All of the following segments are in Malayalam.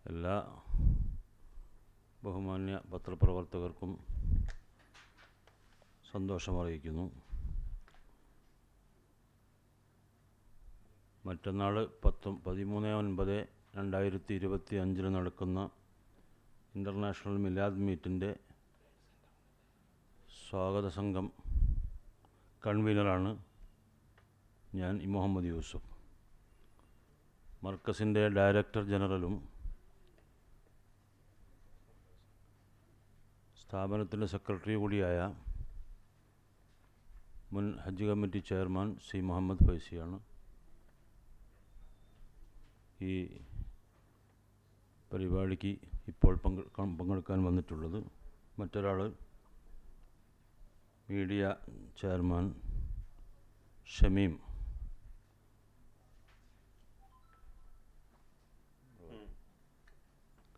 എല്ലാ ബഹുമാന്യ പത്രപ്രവർത്തകർക്കും സന്തോഷമറിയിക്കുന്നു. മറ്റന്നാൾ 13/9/2025 നടക്കുന്ന ഇൻ്റർനാഷണൽ മിലാദ് മീറ്റിൻ്റെ സ്വാഗത സംഘം കൺവീനറാണ് ഞാൻ മുഹമ്മദ് യൂസുഫ്. മർക്കസിൻ്റെ ഡയറക്ടർ ജനറലും സ്ഥാപനത്തിൻ്റെ സെക്രട്ടറി കൂടിയായ മുൻ ഹജ്ജ് കമ്മിറ്റി ചെയർമാൻ സി മുഹമ്മദ് ഫൈസിയാണ് ഈ പരിപാടിക്ക് ഇപ്പോൾ പങ്കെടുക്കാൻ വന്നിട്ടുള്ളത്. മറ്റൊരാൾ മീഡിയ ചെയർമാൻ ഷമീം.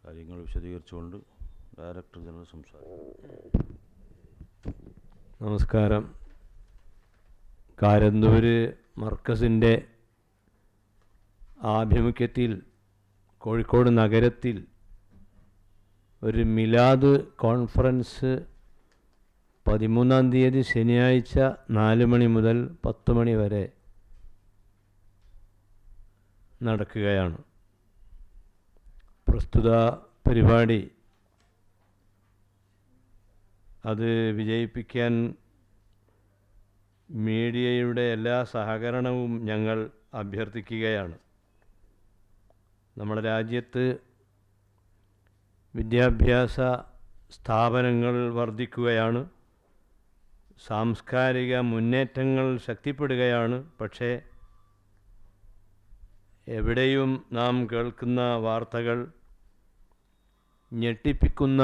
കാര്യങ്ങൾ വിശദീകരിച്ചുകൊണ്ട് ഡയറക്ടർ ജനറൽ സംസാരിക്കും. നമസ്കാരം. കാരന്തൂര് മർക്കസിൻ്റെ ആഭിമുഖ്യത്തിൽ കോഴിക്കോട് നഗരത്തിൽ ഒരു മിലാദ് കോൺഫറൻസ് 13-ാം തീയതി ശനിയാഴ്ച 4 മണി മുതൽ 10 മണി വരെ നടക്കുകയാണ്. പ്രസ്തുത പരിപാടി അത് വിജയിപ്പിക്കാൻ മീഡിയയുടെ എല്ലാ സഹകരണവും ഞങ്ങൾ അഭ്യർത്ഥിക്കുകയാണ്. നമ്മുടെ രാജ്യത്ത് വിദ്യാഭ്യാസ സ്ഥാപനങ്ങൾ വർദ്ധിക്കുകയാണ്, സാംസ്കാരിക മുന്നേറ്റങ്ങൾ ശക്തിപ്പെടുകയാണ്. പക്ഷേ എവിടെയും നാം കേൾക്കുന്ന വാർത്തകൾ ഞെട്ടിപ്പിക്കുന്ന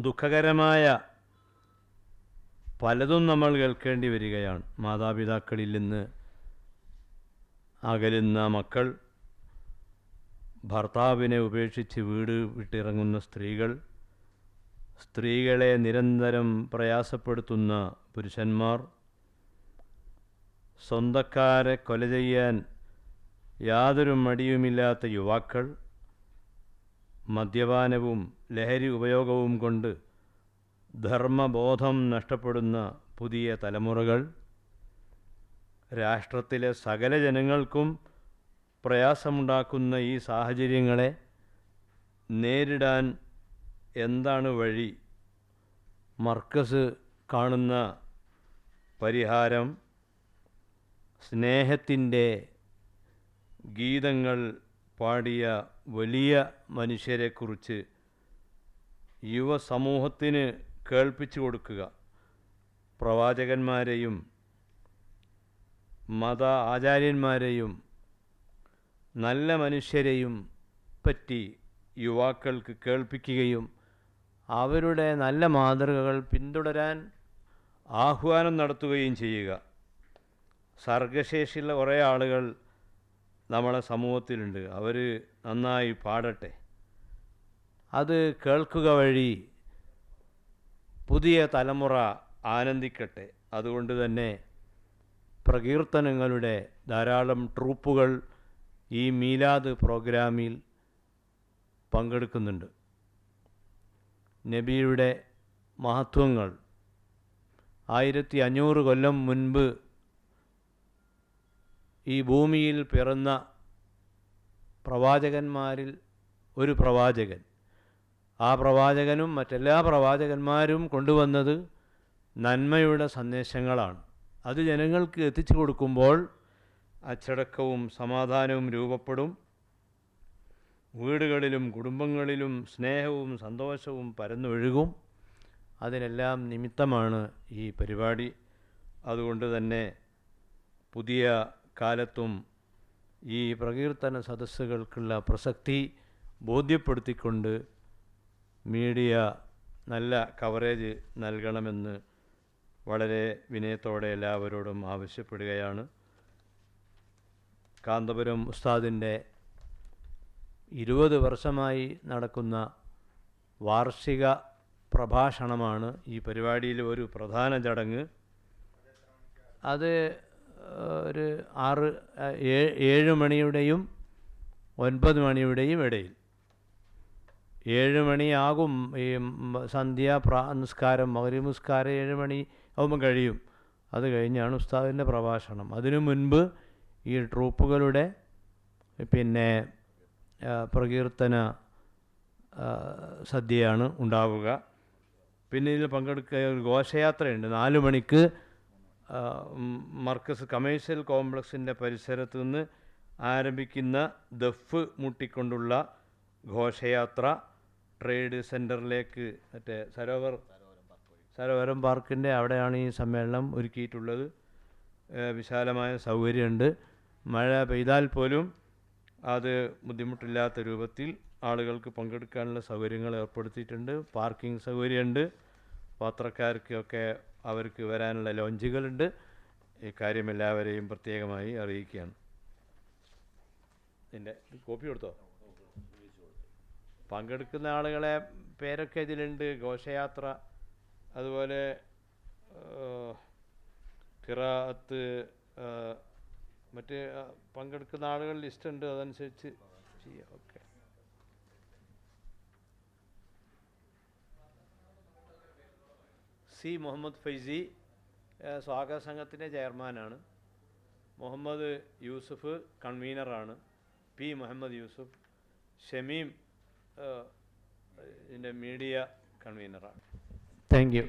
ദുഃഖകരമായ പലതും നമ്മൾ കേൾക്കേണ്ടി വരികയാണ്. മാതാപിതാക്കളിൽ നിന്ന് അകലുന്ന മക്കൾ, ഭർത്താവിനെ ഉപേക്ഷിച്ച് വീട് വിട്ടിറങ്ങുന്ന സ്ത്രീകൾ, സ്ത്രീകളെ നിരന്തരം പ്രയാസപ്പെടുത്തുന്ന പുരുഷന്മാർ, സ്വന്തക്കാരെ കൊല ചെയ്യാൻ യാതൊരു മടിയുമില്ലാത്ത യുവാക്കൾ, മദ്യപാനവും ലഹരി ഉപയോഗവും കൊണ്ട് ധർമ്മബോധം നഷ്ടപ്പെടുന്ന പുതിയ തലമുറകൾ, രാഷ്ട്രത്തിലെ സകല ജനങ്ങൾക്കും പ്രയാസമുണ്ടാക്കുന്ന ഈ സാഹചര്യങ്ങളെ നേരിടാൻ എന്താണ് വഴി? മർക്കസ് കാണുന്ന പരിഹാരം സ്നേഹത്തിൻ്റെ ഗീതങ്ങൾ പാടിയ വലിയ മനുഷ്യരെക്കുറിച്ച് യുവസമൂഹത്തിന് കേൾപ്പിച്ചു കൊടുക്കുക. പ്രവാചകന്മാരെയും മത ആചാര്യന്മാരെയും നല്ല മനുഷ്യരെയും പറ്റി യുവാക്കൾക്ക് കേൾപ്പിക്കുകയും അവരുടെ നല്ല മാതൃകകൾ പിന്തുടരാൻ ആഹ്വാനം നടത്തുകയും ചെയ്യുക. സർഗശേഷിയുള്ള കുറേ ആളുകൾ നമ്മളെ സമൂഹത്തിലുണ്ട്. അവർ നന്നായി പാടട്ടെ. അത് കേൾക്കുക വഴി പുതിയ തലമുറ ആനന്ദിക്കട്ടെ. അതുകൊണ്ട് തന്നെ പ്രകീർത്തനങ്ങളുടെ ധാരാളം ട്രൂപ്പുകൾ ഈ മീലാദ് പ്രോഗ്രാമിൽ പങ്കെടുക്കുന്നുണ്ട്. നബിയുടെ മഹത്വങ്ങൾ 1500 കൊല്ലം മുൻപ് ഈ ഭൂമിയിൽ പിറന്ന പ്രവാചകന്മാരിൽ ഒരു പ്രവാചകൻ, ആ പ്രവാചകനും മറ്റെല്ലാ പ്രവാചകന്മാരും കൊണ്ടുവന്നത് നന്മയുടെ സന്ദേശങ്ങളാണ്. അത് ജനങ്ങൾക്ക് എത്തിച്ചു കൊടുക്കുമ്പോൾ അച്ചടക്കവും സമാധാനവും രൂപപ്പെടും. വീടുകളിലും കുടുംബങ്ങളിലും സ്നേഹവും സന്തോഷവും പരന്നൊഴുകും. അതിനെല്ലാം നിമിത്തമാണ് ഈ പരിപാടി. അതുകൊണ്ട് തന്നെ പുതിയ കാലത്തും ഈ പ്രകീർത്തന സദസ്സുകൾക്കുള്ള പ്രസക്തി ബോധ്യപ്പെടുത്തിക്കൊണ്ട് മീഡിയ നല്ല കവറേജ് നൽകണമെന്ന് വളരെ വിനയത്തോടെ എല്ലാവരോടും ആവശ്യപ്പെടുകയാണ്. കാന്തപുരം ഉസ്താദിൻ്റെ 20 വർഷമായി നടക്കുന്ന വാർഷിക പ്രഭാഷണമാണ് ഈ പരിപാടിയിൽ ഒരു പ്രധാന ചടങ്ങ്. അത് ഒരു 6-7 മണിയുടെയും 9 മണിയുടെയും ഇടയിൽ. 7 മണിയാകും ഈ സന്ധ്യ നിസ്കാരം, മഗ്‌രിബ് നിസ്കാരം 7 മണി ആകുമ്പം കഴിയും. അത് കഴിഞ്ഞാണ് ഉസ്താദിൻ്റെ പ്രഭാഷണം. അതിനു മുൻപ് ഈ ട്രൂപ്പുകളുടെ പിന്നെ പ്രകീർത്തന സദ്യയാണ് ഉണ്ടാവുക. പിന്നെ ഇതിൽ പങ്കെടുക്കുക ഘോഷയാത്രയുണ്ട്. 4 മണിക്ക് മർക്കസ് കമേഴ്ഷ്യൽ കോംപ്ലക്സിൻ്റെ പരിസരത്ത് നിന്ന് ആരംഭിക്കുന്ന ദഫ് മുട്ടിക്കൊണ്ടുള്ള ഘോഷയാത്ര ട്രേഡ് സെൻറ്ററിലേക്ക്, മറ്റേ സരോവരം പാർക്കിൻ്റെ അവിടെയാണ് ഈ സമ്മേളനം ഒരുക്കിയിട്ടുള്ളത്. വിശാലമായ സൗകര്യമുണ്ട്. മഴ പെയ്താൽ പോലും അത് ബുദ്ധിമുട്ടില്ലാത്ത രൂപത്തിൽ ആളുകൾക്ക് പങ്കെടുക്കാനുള്ള സൗകര്യങ്ങൾ ഏർപ്പെടുത്തിയിട്ടുണ്ട്. പാർക്കിംഗ് സൗകര്യമുണ്ട്. പത്രക്കാർക്കൊക്കെ അവർക്ക് വരാനുള്ള ലോഞ്ചുകളുണ്ട്. ഇക്കാര്യം എല്ലാവരെയും പ്രത്യേകമായി അറിയിക്കുകയാണ്. ഇതിൻ്റെ കോപ്പി കൊടുത്തോ? പങ്കെടുക്കുന്ന ആളുകളെ പേരൊക്കെ ഇതിലുണ്ട്. ഘോഷയാത്ര, അതുപോലെ ഖിറാഅത്ത്, മറ്റ് പങ്കെടുക്കുന്ന ആളുകൾ ലിസ്റ്റുണ്ട്. അതനുസരിച്ച് ചെയ്യാം. ഓക്കെ. സി മുഹമ്മദ് ഫൈസി സ്വാഗത സംഘത്തിൻ്റെ ചെയർമാനാണ്. മുഹമ്മദ് യൂസുഫ് കൺവീനറാണ്. പി മുഹമ്മദ് യൂസുഫ്. ഷമീം ഇതിൻ്റെ മീഡിയ കൺവീനറാണ്. Thank you.